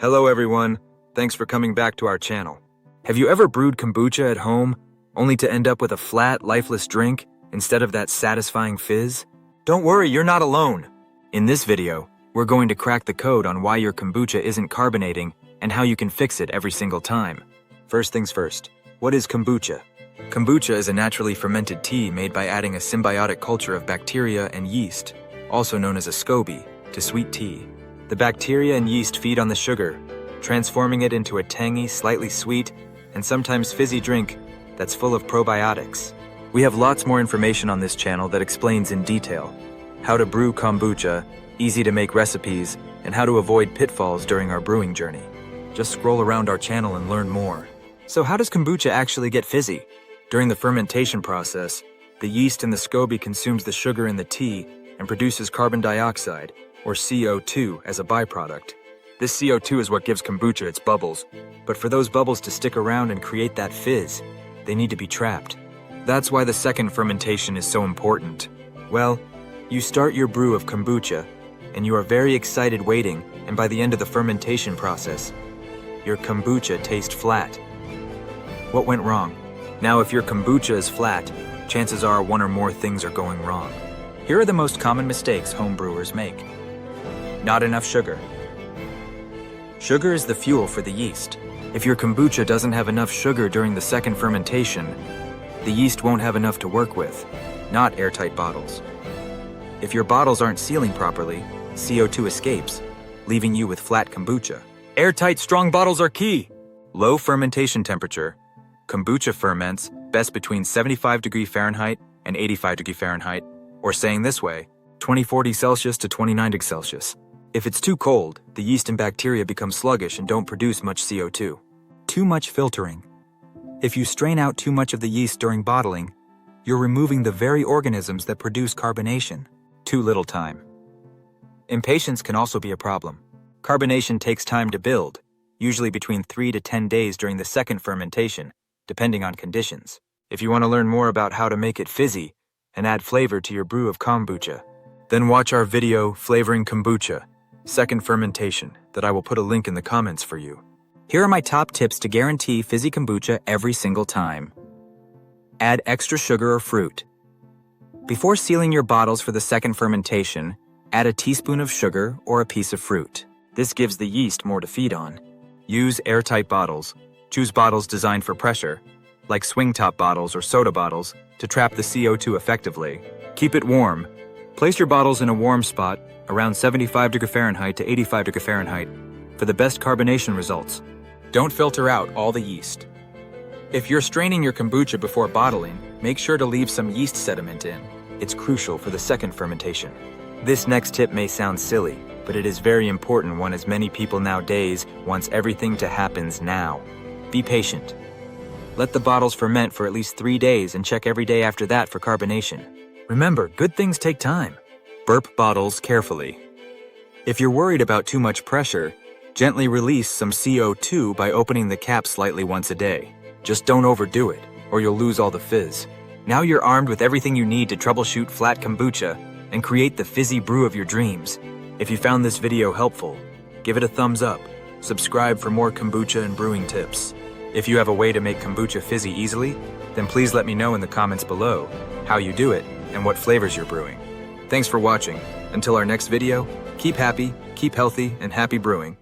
Hello everyone, thanks for coming back to our channel. Have you ever brewed kombucha at home, only to end up with a flat, lifeless drink instead of that satisfying fizz? Don't worry, you're not alone. In this video, we're going to crack the code on why your kombucha isn't carbonating and how you can fix it every single time. First things first, what is kombucha? Kombucha is a naturally fermented tea made by adding a symbiotic culture of bacteria and yeast, also known as a SCOBY, to sweet tea. The bacteria and yeast feed on the sugar, transforming it into a tangy, slightly sweet, and sometimes fizzy drink that's full of probiotics. We have lots more information on this channel that explains in detail how to brew kombucha, easy to make recipes, and how to avoid pitfalls during our brewing journey. Just scroll around our channel and learn more. So how does kombucha actually get fizzy? During the fermentation process, the yeast in the SCOBY consumes the sugar in the tea and produces carbon dioxide, or CO2, as a byproduct. This CO2 is what gives kombucha its bubbles, but for those bubbles to stick around and create that fizz, they need to be trapped. That's why the second fermentation is so important. Well, you start your brew of kombucha, and you are very excited waiting, and by the end of the fermentation process, your kombucha tastes flat. What went wrong? Now, if your kombucha is flat, chances are one or more things are going wrong. Here are the most common mistakes home brewers make. Not enough sugar. Sugar is the fuel for the yeast. If your kombucha doesn't have enough sugar during the second fermentation, the yeast won't have enough to work with, not airtight bottles. If your bottles aren't sealing properly, CO2 escapes, leaving you with flat kombucha. Airtight, strong bottles are key. Low fermentation temperature. Kombucha ferments best between 75°F and 85°F, or saying this way, 2040 Celsius to 29 Celsius. If it's too cold, the yeast and bacteria become sluggish and don't produce much CO2. Too much filtering. If you strain out too much of the yeast during bottling, you're removing the very organisms that produce carbonation. Too little time. Impatience can also be a problem. Carbonation takes time to build, usually between 3 to 10 days during the second fermentation, depending on conditions. If you want to learn more about how to make it fizzy and add flavor to your brew of kombucha, then watch our video Flavoring Kombucha, Second Fermentation, that I will put a link in the comments for you. Here are my top tips to guarantee fizzy kombucha every single time. Add extra sugar or fruit. Before sealing your bottles for the second fermentation, add a teaspoon of sugar or a piece of fruit. This gives the yeast more to feed on. Use airtight bottles. Choose bottles designed for pressure, like swing top bottles or soda bottles, to trap the CO2 effectively. Keep it warm. Place your bottles in a warm spot, around 75°F to 85°F, for the best carbonation results. Don't filter out all the yeast. If you're straining your kombucha before bottling, make sure to leave some yeast sediment in. It's crucial for the second fermentation. This next tip may sound silly, but it is very important one, as many people nowadays wants everything to happen now. Be patient. Let the bottles ferment for at least 3 days and check every day after that for carbonation. Remember, good things take time. Burp bottles carefully. If you're worried about too much pressure, gently release some CO2 by opening the cap slightly once a day. Just don't overdo it, or you'll lose all the fizz. Now you're armed with everything you need to troubleshoot flat kombucha and create the fizzy brew of your dreams. If you found this video helpful, give it a thumbs up. Subscribe for more kombucha and brewing tips. If you have a way to make kombucha fizzy easily, then please let me know in the comments below how you do it and what flavors you're brewing. Thanks for watching. Until our next video, keep happy, keep healthy, and happy brewing.